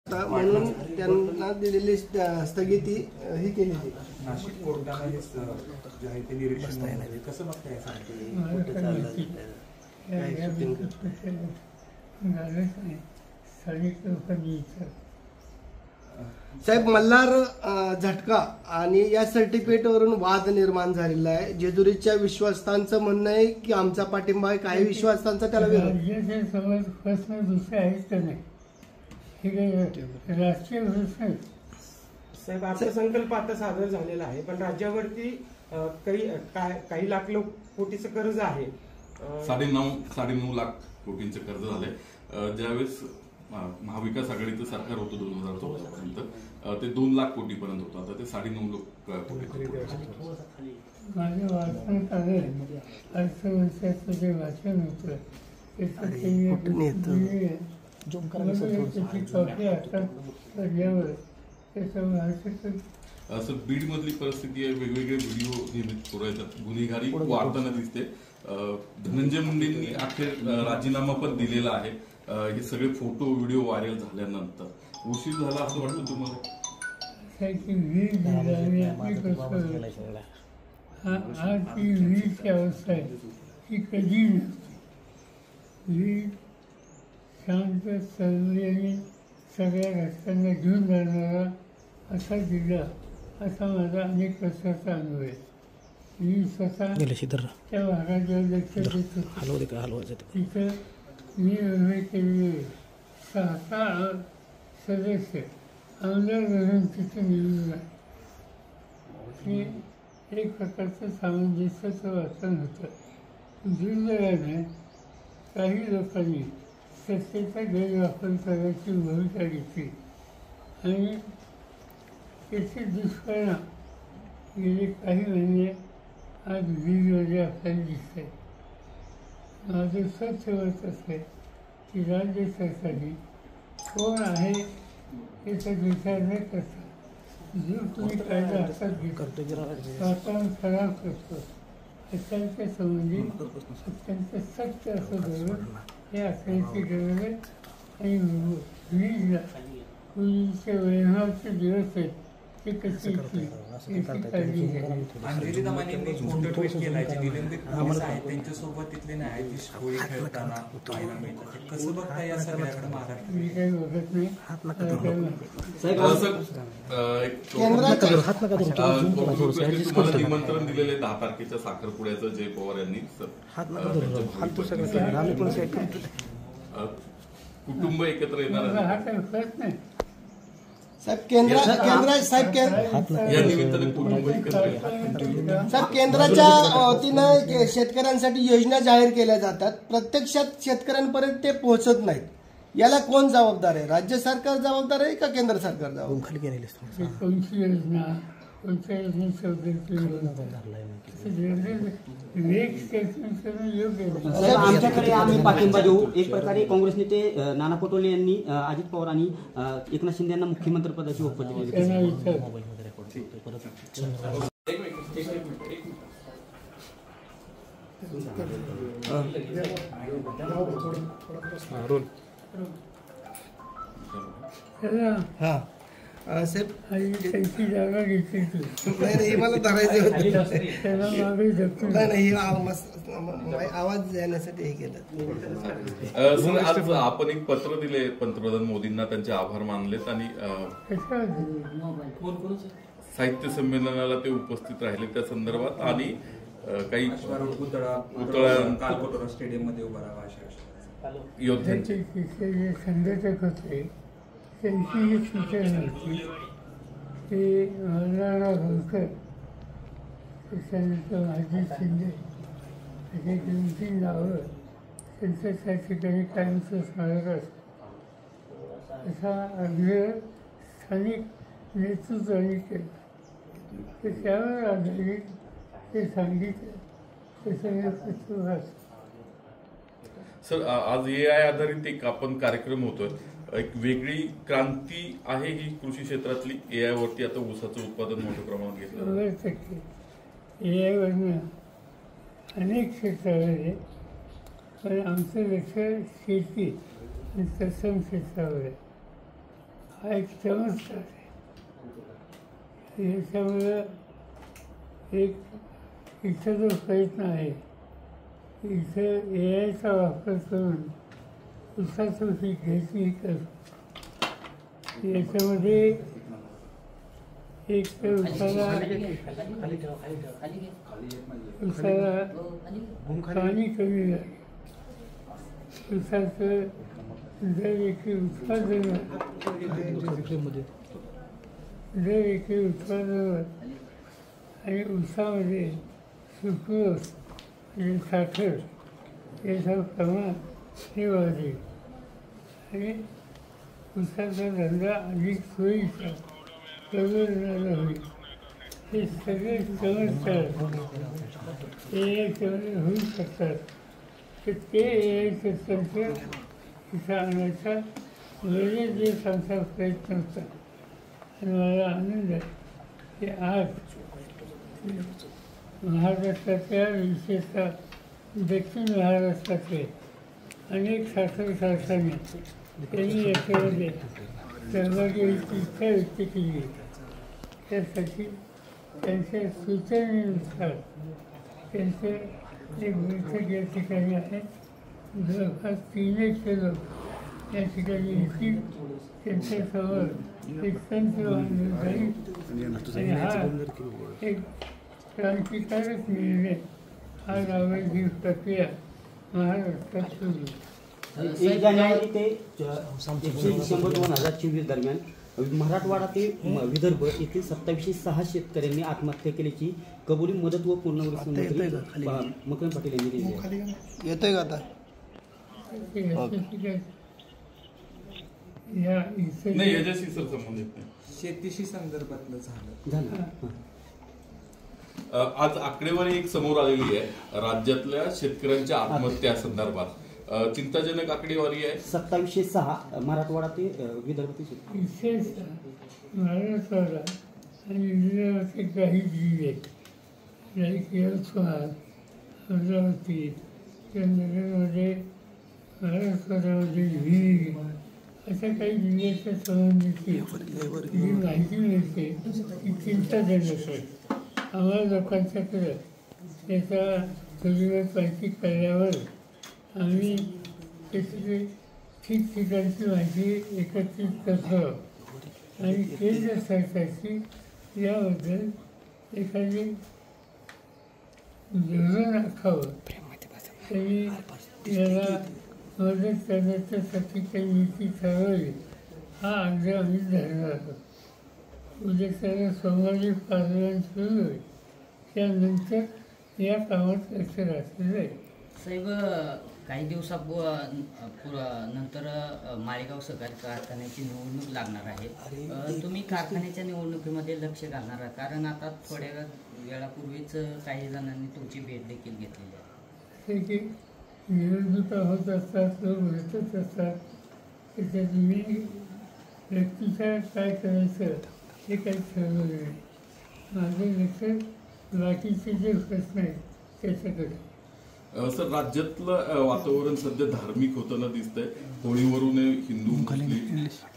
म्हणून त्यांना दिलेली स्थगिती ही केलेली. नाशिक कोर्टाने जे आहे ते निरीक्षण कसं बघताय साहेब, मल्हार झटका आणि या सर्टिफिकेटवरून वाद निर्माण झालेला आहे. जेजुरीच्या विश्वासस्थांचं म्हणणं आहे की आमचा पाठिंबा आहे, काही विश्वासस्थांचा त्याला विरोध. प्रश्न दुसरे आहेत का नाही, राष्ट्रीय प्रश्न. साहेब, अर्थसंकल्प आता सादर झालेला आहे, पण राज्यावरती काही लाख कोटीचं कर्ज आहे. 9.5 लाख कोटींचं कर्ज झालंय. ज्यावेळेस महाविकास आघाडीचं सरकार होतं 2014 पर्यंत ते 2 लाख कोटी पर्यंत होतं. आता ते 9.5 लाख कोटी. माझ्या वाचनात आलं, अर्थव्यवस्थेचं जे वाचन होतं असं बीड मधली परिस्थिती आहे. वेगवेगळे व्हिडिओ निर्मित करू येतात, गुन्हेगारी वाढताना दिसते. धनंजय मुंडेंनी अखेर राजीनामा पण दिलेला आहे. हे सगळे फोटो व्हिडिओ व्हायरल झाल्यानंतर उशीर झाला असं वाटतं तुम्हाला? आज ही वीजची अवस्था आहे ती कधी वीज शांत सर्वांनी सगळ्या रस्त्यांना घेऊन जाणारा असा जिल्हा, असा माझा अनेक वर्षाचा अनुभव आहे. मी स्वतः त्या भागात लक्ष देत होतो. तिथं मी उभे केलेले 6 सदस्य आमदार म्हणून तिथे निवडून आहे. हे एक प्रकारचं सामंजस्याचं वाचन होतं. दुर्दैवाने काही लोकांनी सत्तेचा गैरवापर करायची भूमिका घेतली आणि त्याचे दुष्परिणाम गेले काही महिने आज वीजमध्ये आपल्याला दिसत आहे. माझं स्वच्छ मत असेल की राज्य सरकारने कोण आहे याचा विचार न करता जो तुम्ही कायदा हातात घेतो, वातावरण खराब करतो, अशांच्या संबंधी अत्यंत सक्त असं धोरण हे असण्याची गरज आहे. आणि वीजला पूर्वीचे वैभवाचे दिवस आहेत ते कसे याची काळजी घ्यावी. अंजली दमानींनी फोटो ट्विट केलाय, जे निलंबित पोलीस आहेत त्यांच्यासोबत तिथले न्यायाधीश होळी खेळताना पाहायला मिळतात. कसं बघता या सगळ्याकडे महाराष्ट्र? मी काही बघत नाही. तुम्हाला निमंत्रण दिलेले 10 तारखेच्या साखरपुड्याचं जय पवार यांनी कुटुंब एकत्र येणार आहे. साहेब, केंद्राच्या वतीनं शेतकऱ्यांसाठी योजना जाहीर केल्या जातात, प्रत्यक्षात शेतकऱ्यांपर्यंत ते पोहोचत नाहीत. याला कोण जबाबदार आहे? राज्य सरकार जबाबदार आहे का केंद्र सरकार जबाबदार? आमच्याकडे आम्ही पाठिंबा देऊ. एक प्रकारे काँग्रेस नेते नाना पटोले यांनी अजित पवार आणि एकनाथ शिंदे यांना मुख्यमंत्री पदाची ओफर दिली. साहेब, त्यांची जागा घेतली नाही, मला धरायचे होते. नाही, आवाज येण्यासाठी हे केलं. सर, आज आपण एक पत्र दिले पंतप्रधान मोदींना, त्यांचे आभार मानलेत आणि साहित्य संमेलनाला ते उपस्थित राहिले त्या संदर्भात आणि काही पुतळा स्टेडियम मध्ये उभा राहावा योद्ध्यांचे संघटक होते. त्यांची एक सूचना होती की मौलाना होळकर, त्याच्यानंतर अजित शिंदे असे 2-3 नावं त्यांचं त्या ठिकाणी कायमचं स्मारक असतं. असा आग्रह स्थानिक नेतृत्वाने केला. तर त्यावर आधारित ते सांगितलं तसं. सर, आज AI आधारित एक आपण कार्यक्रम होतोय. एक वेगळी क्रांती आहे ही कृषी क्षेत्रातली. AI वरती आता ऊसाचं उत्पादन मोठ्या प्रमाणात घेतलं. 100% AI वरनं अनेक क्षेत्रावर आहे, पण आमचं लक्ष शेती आणि तत्सम क्षेत्रावर आहे. हा एक चमत्कार आहे. याच्यामुळं एक इथं जो प्रयत्न आहे, इथं AIचा वापर करून उसाचं पीक घेतली तर याच्यामध्ये एक तर उसाला पाणी कमी झालं, उसाचं जर एकी उत्पादनावर आणि उसामध्ये सुक्रोज म्हणजे साखर याचं प्रमाण हे वाढेल आणि उसाचा धंदा अधिक सोयीचा परवडणारा होईल. हे सगळे चमत्कार AIच्यामध्ये होऊ शकतात. तर ते AIचं तंत्र इथं आणायचा बरेच दिवस आमचा प्रयत्न होता आणि मला आनंद आहे की आज महाराष्ट्रातल्या विशेषतः दक्षिण महाराष्ट्रातले अनेक साखर कारखाने त्यांनी याच्यामध्ये सहभागी व्हायची इच्छा व्यक्त केली. त्यासाठी त्यांच्या सूचनेनुसार त्यांचं एक बैठक या ठिकाणी आहे. जवळपास 300 लोक या ठिकाणी येतील. त्यांच्यासमोर एक संच बांधून जाईल आणि हा एक क्रांतिकारक निर्णय हा लावायची प्रक्रिया महाराष्ट्रात सुरू. 1 जानेवारी ते 1 डिसेंबर 2024 दरम्यान मराठवाडा ते विदर्भ येथील 2706 शेतकऱ्यांनी आत्महत्या केल्याची कबुली मदत व पुनर्वसन मंत्री मकरंद पाटील यांनी दिली आहे. येतोय का आता? नाही, याच्याशी सर संबंधित नाही. शेतीशी संदर्भातलं झालं. झालं. आज आकडेवारी एक समोर आलेली आहे राज्यातल्या शेतकऱ्यांच्या आत्महत्या संदर्भात. चिंताजनक आकडेवारी आहे. 2706 मराठवाडा ते विदर्भ ते शेतकरी. विशेष मराठवाडा आणि विदर्भाचे काही जिल्हे लाईक यवतमाळ, अमरावती, नगरमध्ये मराठवाड्यामध्ये विहीर अशा काही जिल्ह्याच्या संबंधीची जी माहिती मिळते ती चिंताजनक आहे. आम्हाला लोकांच्याकडे त्याचा थोडीवर माहिती कळल्यावर आम्ही त्याची ठिकठिकाणची माहिती एकत्रित करतो आणि केंद्र सरकारची याबद्दल एखादी धोरण आखावं. त्यांनी याला मदत करण्याच्यासाठी काही नीती ठरवावी हा आग्रह आम्ही धरणार आहोत. उद्या त्याला सोमवारी पार्लमेंट सुरू होईल. त्यानंतर या कामात लक्ष घातलं जाईल. साहेब, काही नंतर माळेगाव सहकारी कारखान्याची निवडणूक लागणार आहे. तुम्ही कारखान्याच्या निवडणुकीमध्ये लक्ष घालणार आहात? कारण आता थोड्या वेळापूर्वीच काही जणांनी तुमची भेट देखील घेतलेली आहे. की निवडणुका होत असतात, लोक भेटत असतात, त्याच्यात मी व्यक्तीच्या काय करायचं हे काही ठरवलं नाही. माझं लक्ष बाकीचे जे प्रश्न आहेत त्याच्याकडे. सर, राज्यातलं वातावरण सध्या धार्मिक होताना दिसतंय. होळीवरून हिंदू मुस्लिम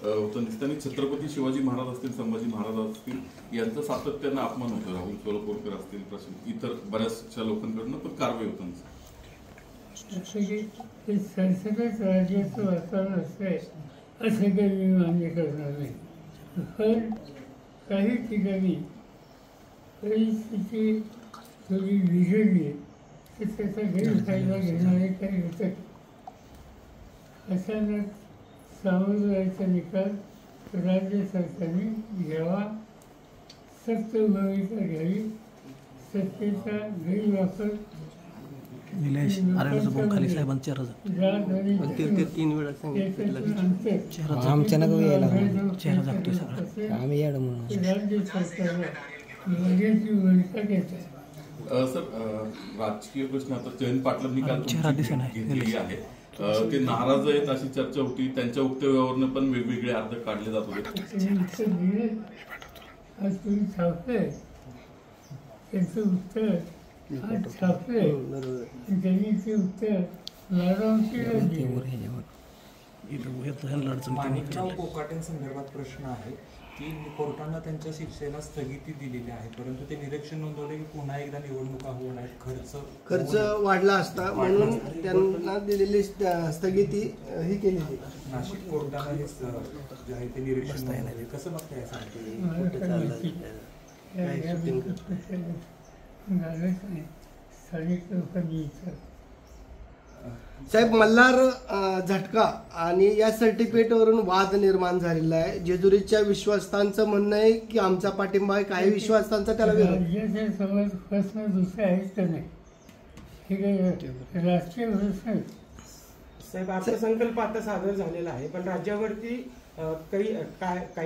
होताना दिसतं आणि छत्रपती शिवाजी महाराज असतील, संभाजी महाराज असतील यांचा सातत्यानं अपमान होतो. राहुल सोलापूरकर असतील, इतर बऱ्याचशा लोकांकडनं पण कारवाई होताना. असं की ते संसदेत राज्याचं वातावरण असतंय असं काही मी मान्य करणार नाही. पण काही ठिकाणी परिस्थिती थोडी बिघडली तर त्याचा गैरफायदा घेणारे काही घटक अचानक सामोरं जायचा निकाल राज्य सरकारने घ्यावा. सक्त भूमिका घ्यावी. सत्तेचा गैरवापर आमच्या नका यायला चेहरा जागतोय सगळा. आम्ही याड म्हणून राज्य सरकारला बघायची भूमिका घेत आहे. सर, राजकीय प्रश्न आता जयंत पाटलांनी काल घेतलेली आहे. ते नाराज आहेत अशी चर्चा होती. त्यांच्या वक्तव्यावरनं पण वेगवेगळे अर्थ काढले जात होते. आज तुम्ही छापलंय त्याचं उत्तर आज छापलंय. त्यांनी ते उत्तर बारामतीला दिलं. माणिकराव कोकाटेंसंदर्भात प्रश्न आहे की कोर्टानं त्यांच्या शिक्षेला स्थगिती दिलेली आहे, परंतु ते निरीक्षण नोंदवले की पुन्हा एकदा निवडणुका होऊ नयेत, खर्च वाढला असता म्हणून त्यांना दिलेली स्थगिती ही केलेली. नाशिक कोर्टानं हे जे आहे ते निरीक्षण नोंदवले. कसं बघताय सांगते? स्थानिक लोकांनी साहेब, मल्हार झटका आणि या सर्टिफिकेटवरून वाद निर्माण झालेला आहे. जेजुरीच्या विश्वासस्थांचं म्हणणं आहे की आमचा पाठिंबा आहे, काही विश्वासस्थांचा त्याला विरोध. राज्याचे समज प्रश्न दुसरे आहेत का नाही, हे काही राजकीय प्रश्न आहेत. साहेब, अर्थसंकल्प आता सादर झालेला आहे, पण राज्यावरती काही लाख